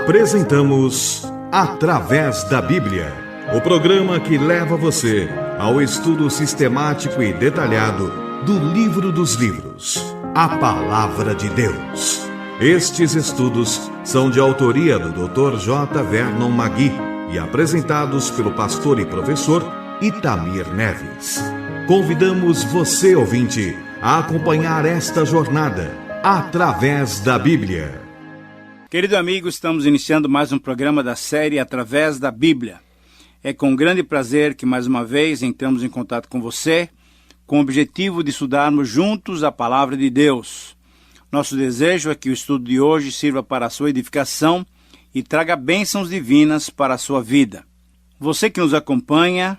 Apresentamos Através da Bíblia, o programa que leva você ao estudo sistemático e detalhado do livro dos livros, a Palavra de Deus. Estes estudos são de autoria do Dr. J. Vernon Magui e apresentados pelo pastor e professor Itamir Neves. Convidamos você, ouvinte, a acompanhar esta jornada através da Bíblia. Querido amigo, estamos iniciando mais um programa da série Através da Bíblia. É com grande prazer que mais uma vez entramos em contato com você, com o objetivo de estudarmos juntos a Palavra de Deus. Nosso desejo é que o estudo de hoje sirva para a sua edificação e traga bênçãos divinas para a sua vida. Você que nos acompanha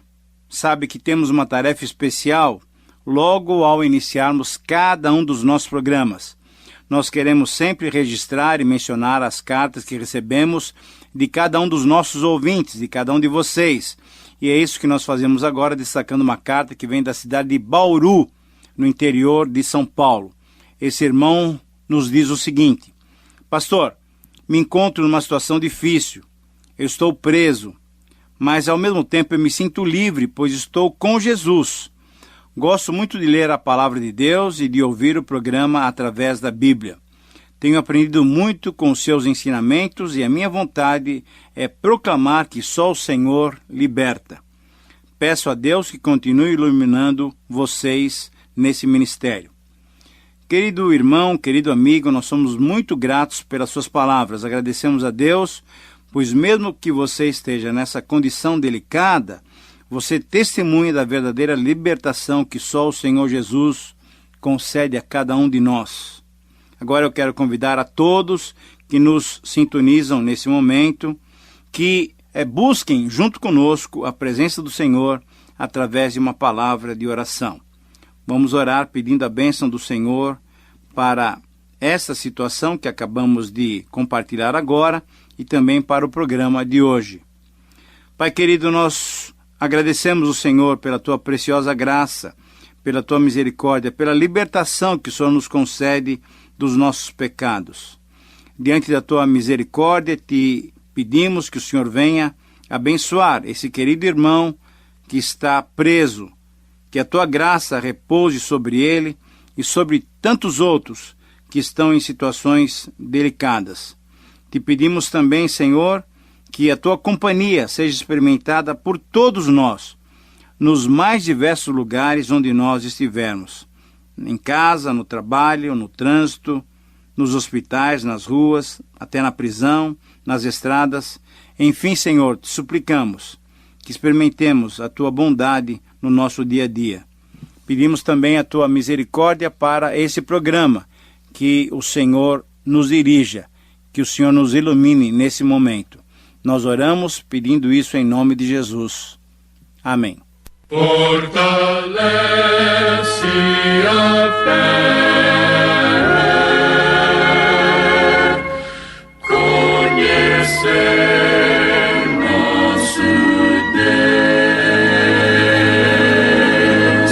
sabe que temos uma tarefa especial logo ao iniciarmos cada um dos nossos programas. Nós queremos sempre registrar e mencionar as cartas que recebemos de cada um dos nossos ouvintes, de cada um de vocês. E é isso que nós fazemos agora, destacando uma carta que vem da cidade de Bauru, no interior de São Paulo. Esse irmão nos diz o seguinte: Pastor, me encontro numa situação difícil. Eu estou preso, mas ao mesmo tempo eu me sinto livre, pois estou com Jesus. Gosto muito de ler a Palavra de Deus e de ouvir o programa através da Bíblia. Tenho aprendido muito com os seus ensinamentos e a minha vontade é proclamar que só o Senhor liberta. Peço a Deus que continue iluminando vocês nesse ministério. Querido irmão, querido amigo, nós somos muito gratos pelas suas palavras. Agradecemos a Deus, pois mesmo que você esteja nessa condição delicada, você testemunha da verdadeira libertação que só o Senhor Jesus concede a cada um de nós. Agora eu quero convidar a todos que nos sintonizam nesse momento, que busquem junto conosco a presença do Senhor através de uma palavra de oração. Vamos orar pedindo a bênção do Senhor para essa situação que acabamos de compartilhar agora e também para o programa de hoje. Pai querido, nós agradecemos o Senhor pela Tua preciosa graça, pela Tua misericórdia, pela libertação que o Senhor nos concede dos nossos pecados. Diante da Tua misericórdia, te pedimos que o Senhor venha abençoar esse querido irmão que está preso, que a Tua graça repouse sobre ele e sobre tantos outros que estão em situações delicadas. Te pedimos também, Senhor, que a Tua companhia seja experimentada por todos nós, nos mais diversos lugares onde nós estivermos, em casa, no trabalho, no trânsito, nos hospitais, nas ruas, até na prisão, nas estradas. Enfim, Senhor, te suplicamos que experimentemos a Tua bondade no nosso dia a dia. Pedimos também a Tua misericórdia para esse programa, que o Senhor nos dirija, que o Senhor nos ilumine nesse momento. Nós oramos pedindo isso em nome de Jesus. Amém. Fortalece a fé, conhecer nosso Deus.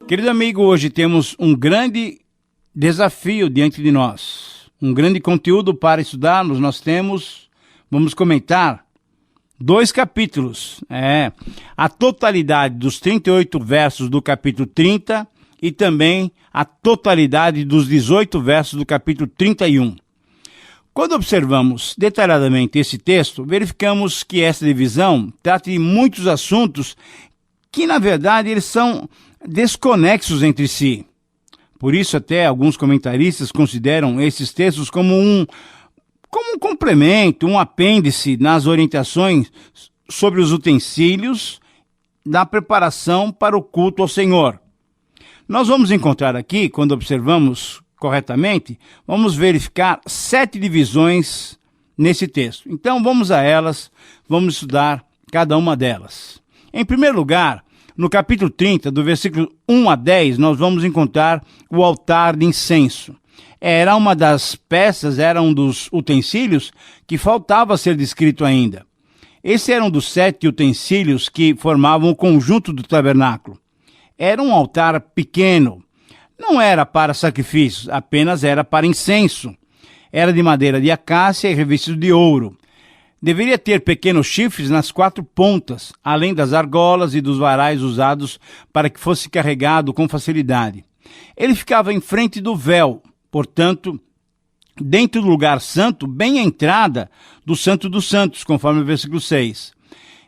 Querido amigo, hoje temos um grande desafio diante de nós, um grande conteúdo para estudarmos. Vamos comentar 2 capítulos, a totalidade dos 38 versos do capítulo 30 e também a totalidade dos 18 versos do capítulo 31. Quando observamos detalhadamente esse texto, verificamos que essa divisão trata de muitos assuntos que, na verdade, eles são desconexos entre si. Por isso, até alguns comentaristas consideram esses textos como um complemento, um apêndice nas orientações sobre os utensílios da preparação para o culto ao Senhor. Nós vamos encontrar aqui, quando observamos corretamente, vamos verificar 7 divisões nesse texto. Então vamos a elas, vamos estudar cada uma delas. Em primeiro lugar, no capítulo 30, do versículo 1 a 10, nós vamos encontrar o altar de incenso. Era uma das peças, era um dos utensílios que faltava ser descrito ainda. Esse era um dos 7 utensílios que formavam o conjunto do tabernáculo. Era um altar pequeno, não era para sacrifícios, apenas era para incenso. Era de madeira de acácia e revestido de ouro. Deveria ter pequenos chifres nas 4 pontas, além das argolas e dos varais usados para que fosse carregado com facilidade. Ele ficava em frente do véu, portanto, dentro do lugar santo, bem à entrada do Santo dos Santos, conforme o versículo 6.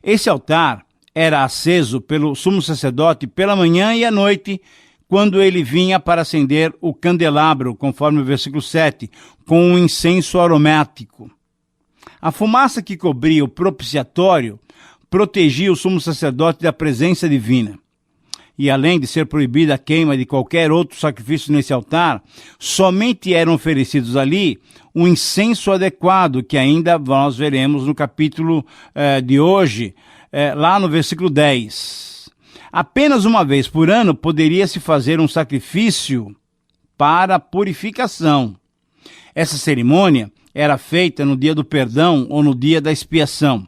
Esse altar era aceso pelo sumo sacerdote pela manhã e à noite, quando ele vinha para acender o candelabro, conforme o versículo 7, com um incenso aromático. A fumaça que cobria o propiciatório protegia o sumo sacerdote da presença divina. E além de ser proibida a queima de qualquer outro sacrifício nesse altar, somente eram oferecidos ali um incenso adequado, que ainda nós veremos no capítulo de hoje, lá no versículo 10. Apenas uma vez por ano poderia-se fazer um sacrifício para purificação. Essa cerimônia era feita no dia do perdão ou no dia da expiação.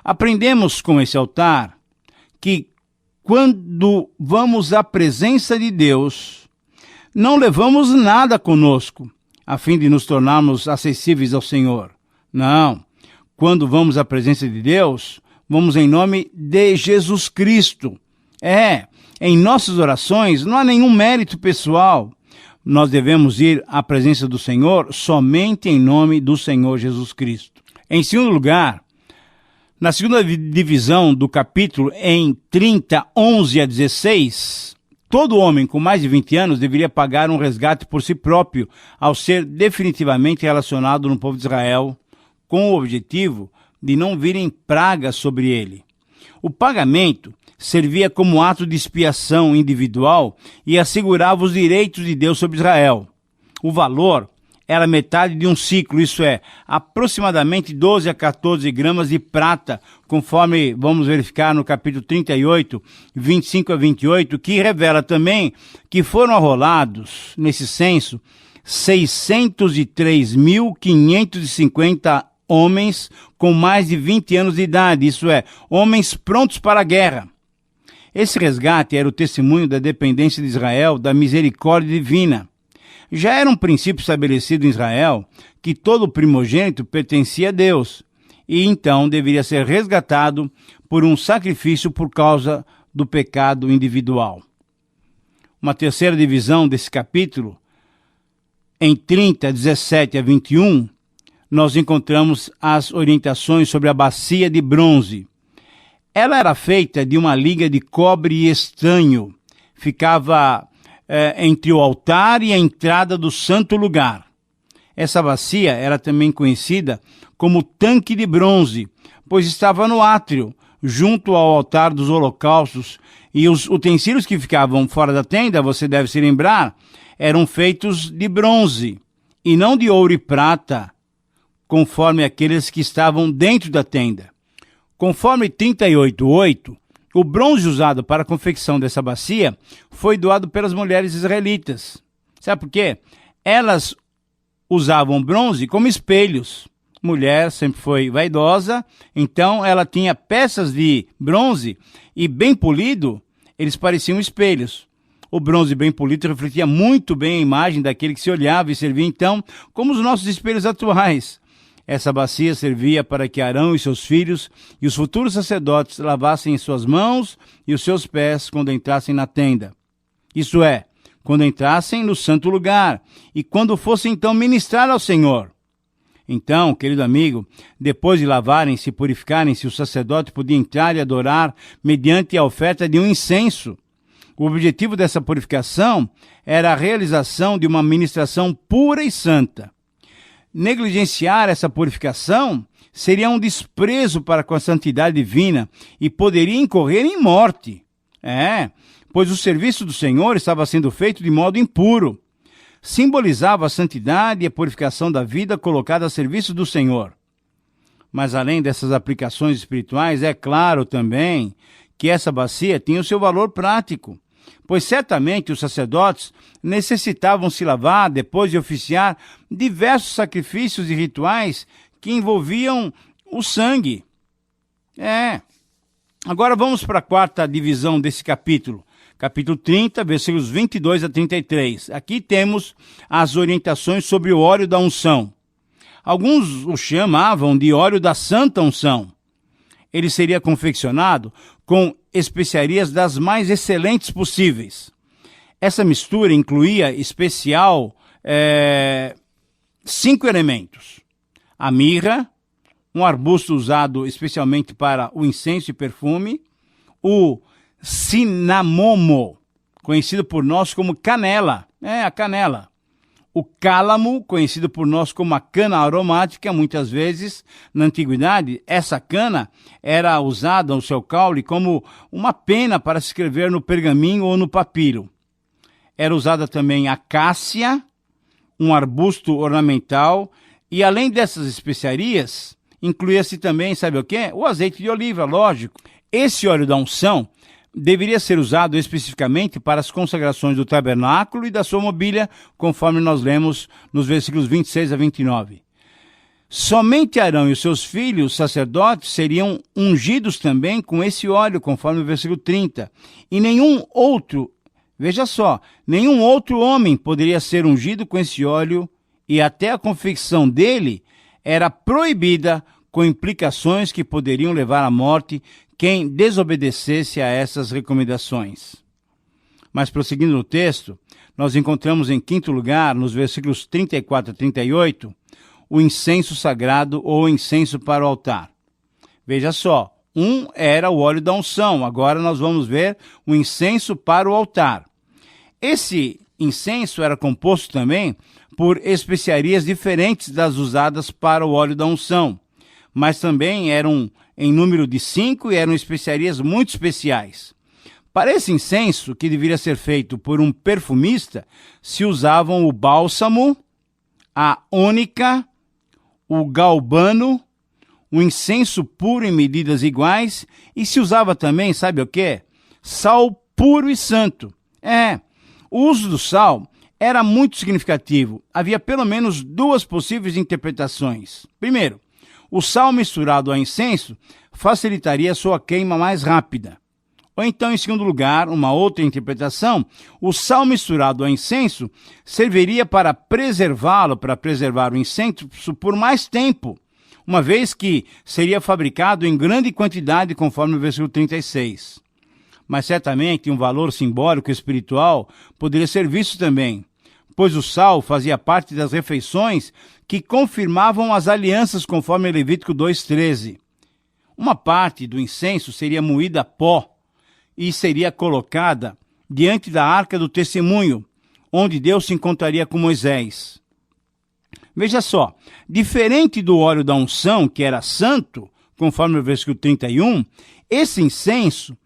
Aprendemos com esse altar que quando vamos à presença de Deus, não levamos nada conosco, a fim de nos tornarmos acessíveis ao Senhor. Não. Quando vamos à presença de Deus, vamos em nome de Jesus Cristo. Em nossas orações não há nenhum mérito pessoal. Nós devemos ir à presença do Senhor somente em nome do Senhor Jesus Cristo. Em segundo lugar, na segunda divisão do capítulo, em 30, 11 a 16, todo homem com mais de 20 anos deveria pagar um resgate por si próprio ao ser definitivamente relacionado no povo de Israel, com o objetivo de não virem pragas sobre ele. O pagamento servia como ato de expiação individual e assegurava os direitos de Deus sobre Israel. O valor era metade de um ciclo, isso é, aproximadamente 12 a 14 gramas de prata, conforme vamos verificar no capítulo 38, 25 a 28, que revela também que foram arrolados, nesse censo, 603.550 homens com mais de 20 anos de idade, isso é, homens prontos para a guerra. Esse resgate era o testemunho da dependência de Israel da misericórdia divina. Já era um princípio estabelecido em Israel que todo primogênito pertencia a Deus e então deveria ser resgatado por um sacrifício por causa do pecado individual. Uma terceira divisão desse capítulo, em 30, 17 a 21, nós encontramos as orientações sobre a bacia de bronze. Ela era feita de uma liga de cobre e estanho. Ficava entre o altar e a entrada do santo lugar. Essa bacia era também conhecida como tanque de bronze, pois estava no átrio, junto ao altar dos holocaustos, e os utensílios que ficavam fora da tenda, você deve se lembrar, eram feitos de bronze, e não de ouro e prata, conforme aqueles que estavam dentro da tenda. Conforme 38:8, o bronze usado para a confecção dessa bacia foi doado pelas mulheres israelitas. Sabe por quê? Elas usavam bronze como espelhos. Mulher sempre foi vaidosa, então ela tinha peças de bronze e bem polido, eles pareciam espelhos. O bronze bem polido refletia muito bem a imagem daquele que se olhava e servia então como os nossos espelhos atuais. Essa bacia servia para que Arão e seus filhos e os futuros sacerdotes lavassem suas mãos e os seus pés quando entrassem na tenda. Isso é, quando entrassem no santo lugar e quando fossem então ministrar ao Senhor. Então, querido amigo, depois de lavarem-se e purificarem-se, o sacerdote podia entrar e adorar mediante a oferta de um incenso. O objetivo dessa purificação era a realização de uma ministração pura e santa. Negligenciar essa purificação seria um desprezo para com a santidade divina e poderia incorrer em morte. Pois o serviço do Senhor estava sendo feito de modo impuro. Simbolizava a santidade e a purificação da vida colocada a serviço do Senhor. Mas além dessas aplicações espirituais, é claro também que essa bacia tinha o seu valor prático, pois certamente os sacerdotes necessitavam se lavar depois de oficiar diversos sacrifícios e rituais que envolviam o sangue. Agora vamos para a quarta divisão desse capítulo. Capítulo 30, versículos 22 a 33. Aqui temos as orientações sobre o óleo da unção. Alguns o chamavam de óleo da santa unção. Ele seria confeccionado com especiarias das mais excelentes possíveis. Essa mistura incluía especial 5 elementos: a mirra, um arbusto usado especialmente para o incenso e perfume, o cinamomo, conhecido por nós como canela, a canela, o cálamo, conhecido por nós como a cana aromática. Muitas vezes, na antiguidade, essa cana era usada no seu caule como uma pena para se escrever no pergaminho ou no papiro. Era usada também a cássia, um arbusto ornamental, e além dessas especiarias, incluía-se também, sabe o quê? O azeite de oliva, lógico. Esse óleo da unção deveria ser usado especificamente para as consagrações do tabernáculo e da sua mobília, conforme nós lemos nos versículos 26 a 29. Somente Arão e os seus filhos, sacerdotes, seriam ungidos também com esse óleo, conforme o versículo 30. E nenhum outro, veja só, nenhum outro homem poderia ser ungido com esse óleo, e até a confecção dele era proibida, com implicações que poderiam levar à morte quem desobedecesse a essas recomendações. Mas prosseguindo no texto, nós encontramos em quinto lugar, nos versículos 34 a 38, o incenso sagrado ou incenso para o altar. Veja só, um era o óleo da unção, agora nós vamos ver o incenso para o altar. Esse incenso era composto também por especiarias diferentes das usadas para o óleo da unção, mas também eram em número de 5 e eram especiarias muito especiais. Para esse incenso, que deveria ser feito por um perfumista, se usavam o bálsamo, a ônica, o galbano, o incenso puro em medidas iguais, e se usava também, sabe o quê? Sal puro e santo. O uso do sal era muito significativo. Havia pelo menos 2 possíveis interpretações. Primeiro, o sal misturado ao incenso facilitaria sua queima mais rápida. Ou então, em segundo lugar, uma outra interpretação, o sal misturado ao incenso serviria para preservá-lo, para preservar o incenso por mais tempo, uma vez que seria fabricado em grande quantidade, conforme o versículo 36. Mas certamente um valor simbólico e espiritual poderia ser visto também, pois o sal fazia parte das refeições que confirmavam as alianças, conforme Levítico 2:13. Uma parte do incenso seria moída a pó e seria colocada diante da arca do testemunho, onde Deus se encontraria com Moisés. Veja só, diferente do óleo da unção, que era santo, conforme o versículo 31, esse incenso,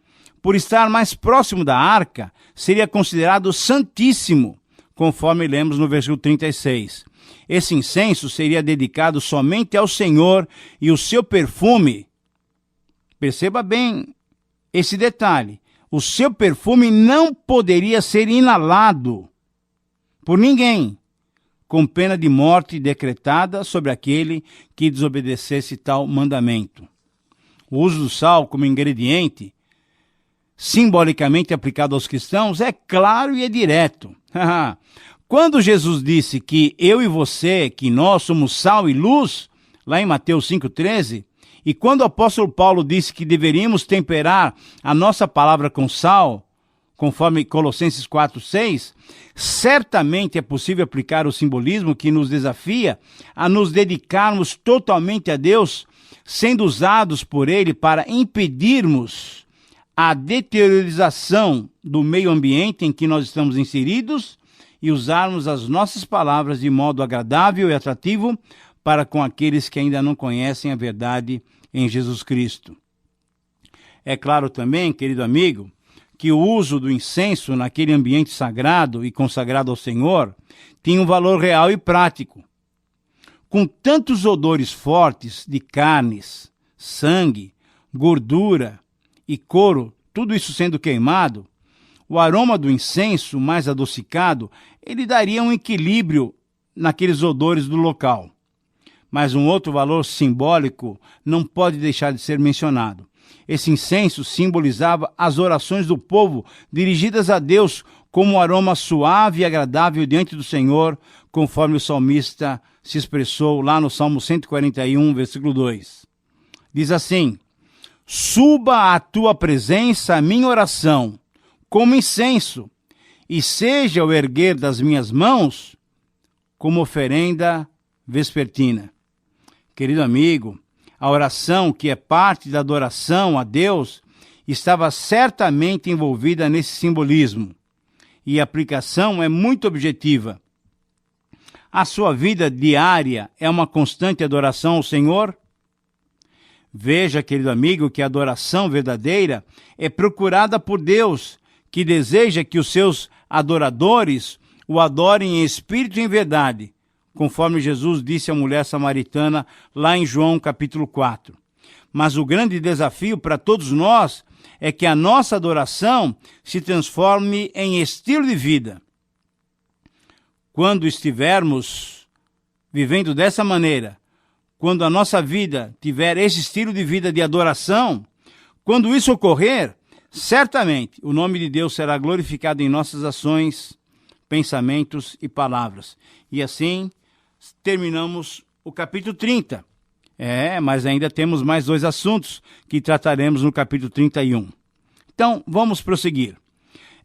por estar mais próximo da arca, seria considerado santíssimo, conforme lemos no versículo 36. Esse incenso seria dedicado somente ao Senhor e o seu perfume, perceba bem esse detalhe, o seu perfume não poderia ser inalado por ninguém, com pena de morte decretada sobre aquele que desobedecesse tal mandamento. O uso do sal como ingrediente, simbolicamente aplicado aos cristãos, é claro e é direto. Quando Jesus disse que eu e você, que nós somos sal e luz, lá em Mateus 5,13, e quando o apóstolo Paulo disse que deveríamos temperar a nossa palavra com sal, conforme Colossenses 4,6, certamente é possível aplicar o simbolismo que nos desafia a nos dedicarmos totalmente a Deus, sendo usados por Ele para impedirmos a deteriorização do meio ambiente em que nós estamos inseridos e usarmos as nossas palavras de modo agradável e atrativo para com aqueles que ainda não conhecem a verdade em Jesus Cristo. É claro também, querido amigo, que o uso do incenso naquele ambiente sagrado e consagrado ao Senhor tinha um valor real e prático. Com tantos odores fortes de carnes, sangue, gordura e couro, tudo isso sendo queimado, o aroma do incenso mais adocicado, ele daria um equilíbrio naqueles odores do local. Mas um outro valor simbólico não pode deixar de ser mencionado. Esse incenso simbolizava as orações do povo dirigidas a Deus como um aroma suave e agradável diante do Senhor, conforme o salmista se expressou lá no Salmo 141, versículo 2. Diz assim: suba à tua presença a minha oração, como incenso, e seja o erguer das minhas mãos como oferenda vespertina. Querido amigo, a oração, que é parte da adoração a Deus, estava certamente envolvida nesse simbolismo. E a aplicação é muito objetiva. A sua vida diária é uma constante adoração ao Senhor? Veja, querido amigo, que a adoração verdadeira é procurada por Deus, que deseja que os seus adoradores o adorem em espírito e em verdade, conforme Jesus disse à mulher samaritana lá em João capítulo 4. Mas o grande desafio para todos nós é que a nossa adoração se transforme em estilo de vida. Quando estivermos vivendo dessa maneira, quando a nossa vida tiver esse estilo de vida de adoração, quando isso ocorrer, certamente o nome de Deus será glorificado em nossas ações, pensamentos e palavras. E assim terminamos o capítulo 30. Mas ainda temos mais 2 assuntos que trataremos no capítulo 31. Então, vamos prosseguir.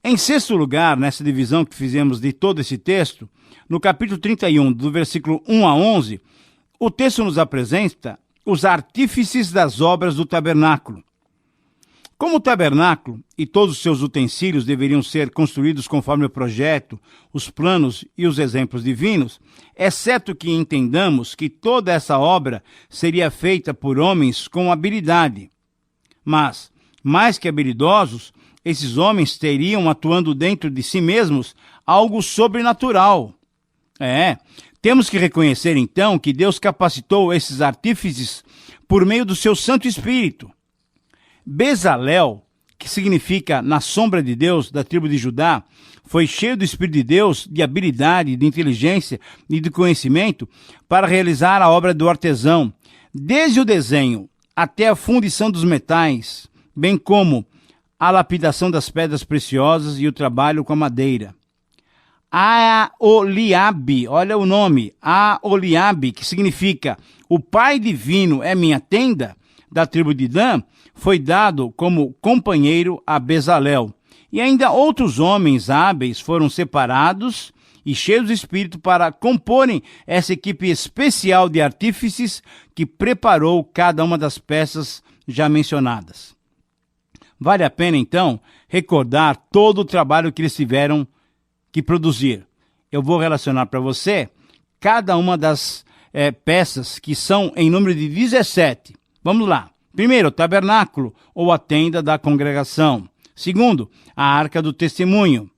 Em sexto lugar, nessa divisão que fizemos de todo esse texto, no capítulo 31, do versículo 1 a 11, o texto nos apresenta os artífices das obras do tabernáculo. Como o tabernáculo e todos os seus utensílios deveriam ser construídos conforme o projeto, os planos e os exemplos divinos, é certo que entendamos que toda essa obra seria feita por homens com habilidade. Mas, mais que habilidosos, esses homens teriam atuando dentro de si mesmos algo sobrenatural. Temos que reconhecer então que Deus capacitou esses artífices por meio do seu Santo Espírito. Bezalel, que significa na sombra de Deus, da tribo de Judá, foi cheio do Espírito de Deus, de habilidade, de inteligência e de conhecimento para realizar a obra do artesão, desde o desenho até a fundição dos metais, bem como a lapidação das pedras preciosas e o trabalho com a madeira. Aholiabe, olha o nome, Aholiabe, que significa o Pai Divino é minha tenda, da tribo de Dan, foi dado como companheiro a Bezalel. E ainda outros homens hábeis foram separados e cheios de espírito para comporem essa equipe especial de artífices que preparou cada uma das peças já mencionadas. Vale a pena, então, recordar todo o trabalho que eles tiveram que produzir. Eu vou relacionar para você cada uma das peças, que são em número de 17. Vamos lá. Primeiro, o tabernáculo, ou a tenda da congregação. Segundo, a arca do testemunho.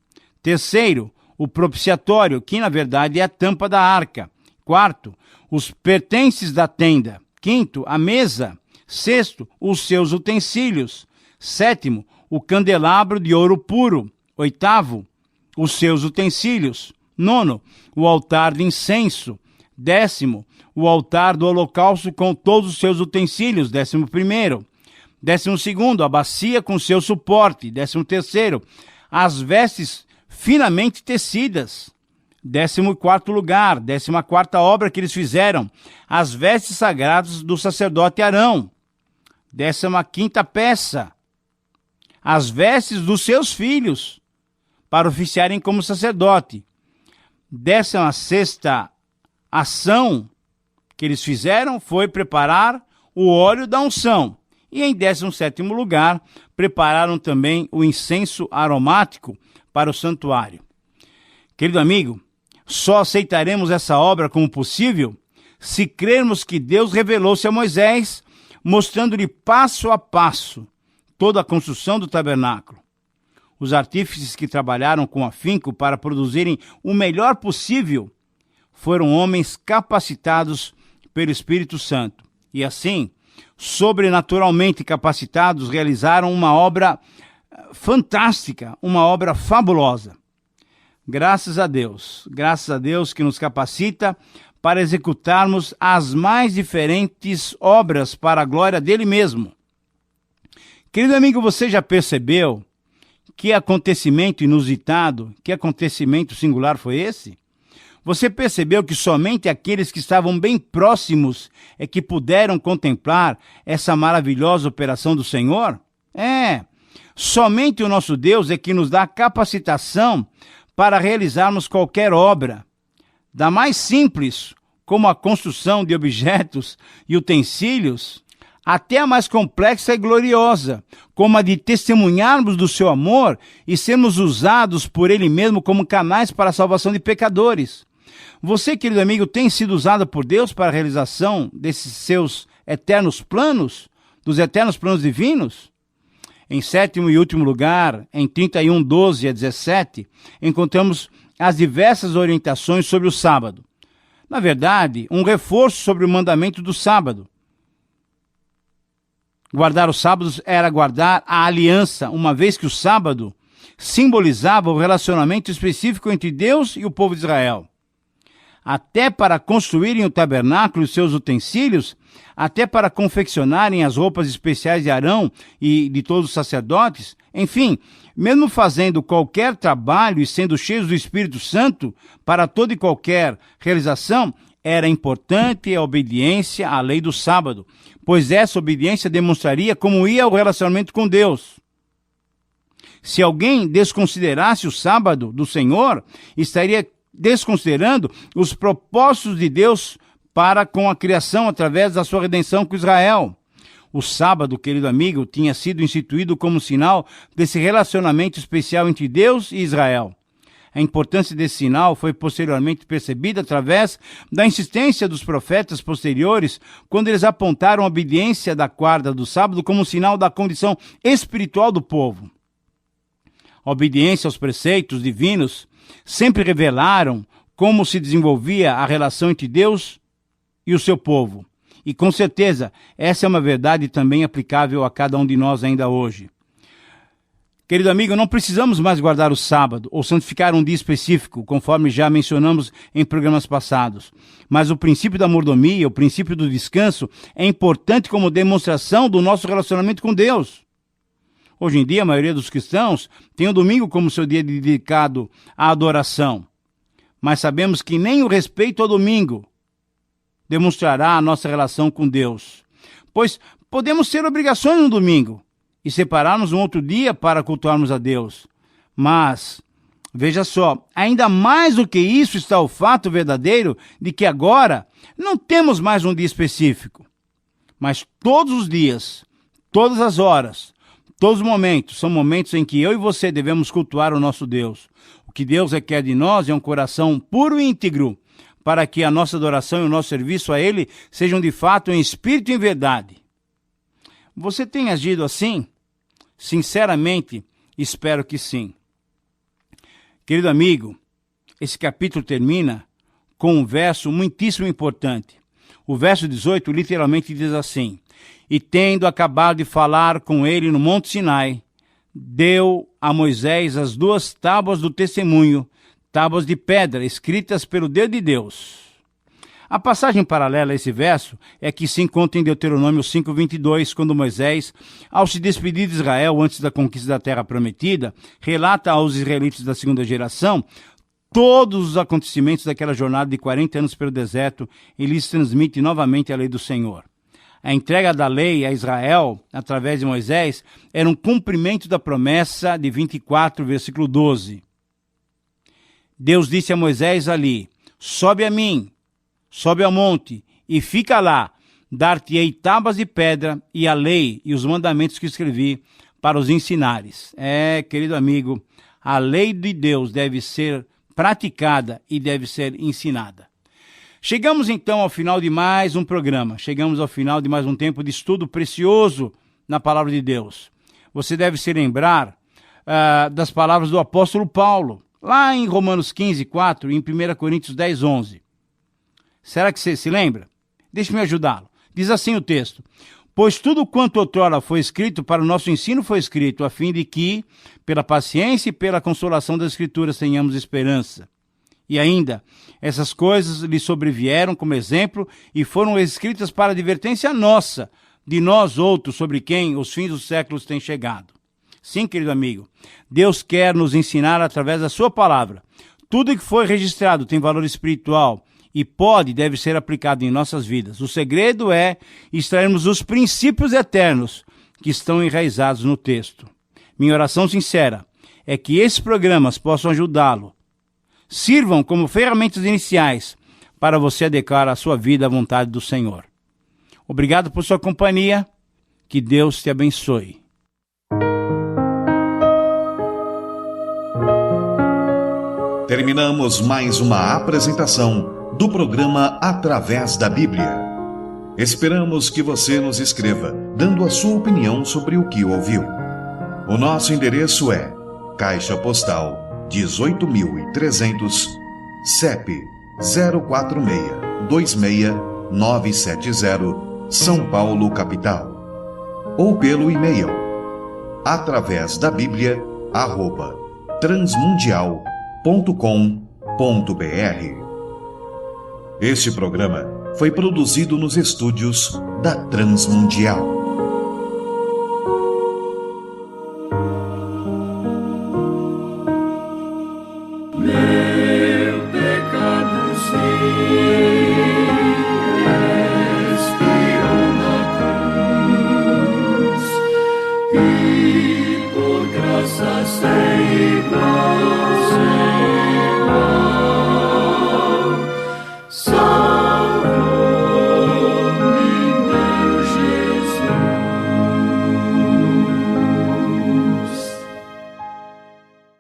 Terceiro, o propiciatório, que na verdade é a tampa da arca. Quarto, os pertences da tenda. Quinto, a mesa. Sexto, os seus utensílios. Sétimo, o candelabro de ouro puro. Oitavo, os seus utensílios. Nono, o altar de incenso. Décimo, o altar do holocausto com todos os seus utensílios. 11º. 12º, a bacia com seu suporte. 13º, as vestes finamente tecidas. 14º lugar, 14ª obra que eles fizeram, as vestes sagradas do sacerdote Arão. 15ª peça, as vestes dos seus filhos, para oficiarem como sacerdote. 16ª ação que eles fizeram foi preparar o óleo da unção. E em 17º lugar, prepararam também o incenso aromático para o santuário. Querido amigo, só aceitaremos essa obra como possível se crermos que Deus revelou-se a Moisés, mostrando-lhe passo a passo toda a construção do tabernáculo. Os artífices que trabalharam com afinco para produzirem o melhor possível foram homens capacitados pelo Espírito Santo. E assim, sobrenaturalmente capacitados, realizaram uma obra fantástica, uma obra fabulosa. Graças a Deus que nos capacita para executarmos as mais diferentes obras para a glória dele mesmo. Querido amigo, você já percebeu que acontecimento inusitado, que acontecimento singular foi esse? Você percebeu que somente aqueles que estavam bem próximos é que puderam contemplar essa maravilhosa operação do Senhor? Somente o nosso Deus é que nos dá capacitação para realizarmos qualquer obra, da mais simples, como a construção de objetos e utensílios, até a mais complexa e gloriosa, como a de testemunharmos do seu amor e sermos usados por Ele mesmo como canais para a salvação de pecadores. Você, querido amigo, tem sido usado por Deus para a realização desses seus eternos planos, dos eternos planos divinos? Em sétimo e último lugar, em 31:12-17, encontramos as diversas orientações sobre o sábado. Na verdade, um reforço sobre o mandamento do sábado. Guardar os sábados era guardar a aliança, uma vez que o sábado simbolizava o relacionamento específico entre Deus e o povo de Israel. Até para construírem o tabernáculo e seus utensílios, até para confeccionarem as roupas especiais de Arão e de todos os sacerdotes, enfim, mesmo fazendo qualquer trabalho e sendo cheios do Espírito Santo para toda e qualquer realização, era importante a obediência à lei do sábado, pois essa obediência demonstraria como ia o relacionamento com Deus. Se alguém desconsiderasse o sábado do Senhor, estaria desconsiderando os propósitos de Deus para com a criação através da sua redenção com Israel. O sábado, querido amigo, tinha sido instituído como sinal desse relacionamento especial entre Deus e Israel. A importância desse sinal foi posteriormente percebida através da insistência dos profetas posteriores, quando eles apontaram a obediência da guarda do sábado como sinal da condição espiritual do povo. A obediência aos preceitos divinos sempre revelaram como se desenvolvia a relação entre Deus e o seu povo. E com certeza, essa é uma verdade também aplicável a cada um de nós ainda hoje. Querido amigo, não precisamos mais guardar o sábado ou santificar um dia específico, conforme já mencionamos em programas passados. Mas o princípio da mordomia, o princípio do descanso, é importante como demonstração do nosso relacionamento com Deus. Hoje em dia, a maioria dos cristãos tem o domingo como seu dia dedicado à adoração. Mas sabemos que nem o respeito ao domingo demonstrará a nossa relação com Deus. Pois podemos ter obrigações no domingo e separarmos um outro dia para cultuarmos a Deus. Mas, veja só, ainda mais do que isso está o fato verdadeiro de que agora não temos mais um dia específico. Mas todos os dias, todas as horas, todos os momentos são momentos em que eu e você devemos cultuar o nosso Deus. O que Deus requer de nós é um coração puro e íntegro, para que a nossa adoração e o nosso serviço a Ele sejam de fato em espírito e em verdade. Você tem agido assim? Sinceramente, espero que sim. Querido amigo, esse capítulo termina com um verso muitíssimo importante. O verso 18 literalmente diz assim: E tendo acabado de falar com ele no Monte Sinai, deu a Moisés as 2 tábuas do testemunho, tábuas de pedra, escritas pelo dedo de Deus. A passagem paralela a esse verso é que se encontra em Deuteronômio 5:22, quando Moisés, ao se despedir de Israel antes da conquista da terra prometida, relata aos israelitas da segunda geração todos os acontecimentos daquela jornada de 40 anos pelo deserto e lhes transmite novamente a lei do Senhor. A entrega da lei a Israel, através de Moisés, era um cumprimento da promessa de 24, versículo 12. Deus disse a Moisés ali: Sobe a mim, sobe ao monte, e fica lá, dar-te-ei tábuas de pedra e a lei e os mandamentos que escrevi para os ensinares. Querido amigo, a lei de Deus deve ser praticada e deve ser ensinada. Chegamos então ao final de mais um programa, chegamos ao final de mais um tempo de estudo precioso na Palavra de Deus. Você deve se lembrar das palavras do apóstolo Paulo, lá em Romanos 15:4 e em 1 Coríntios 10:11. Será que você se lembra? Deixe-me ajudá-lo. Diz assim o texto: Pois tudo quanto outrora foi escrito para o nosso ensino foi escrito, a fim de que, pela paciência e pela consolação das Escrituras, tenhamos esperança. E ainda, essas coisas lhe sobrevieram como exemplo e foram escritas para advertência nossa, de nós outros, sobre quem os fins dos séculos têm chegado. Sim, querido amigo, Deus quer nos ensinar através da sua palavra Tudo que foi registrado tem valor espiritual e pode e deve ser aplicado em nossas vidas. O segredo é extrairmos os princípios eternos que estão enraizados no texto. Minha oração sincera é que esses programas possam ajudá-lo, sirvam como ferramentas iniciais para você adequar a sua vida à vontade do Senhor. Obrigado por sua companhia. Que Deus te abençoe. Terminamos mais uma apresentação do programa Através da Bíblia. Esperamos que você nos escreva, dando a sua opinião sobre o que ouviu. O nosso endereço é Caixa Postal 18.300, CEP 046-26970, São Paulo, capital. Ou pelo e-mail atravesdabiblia@transmundial.com.br. Este programa foi produzido nos estúdios da Transmundial.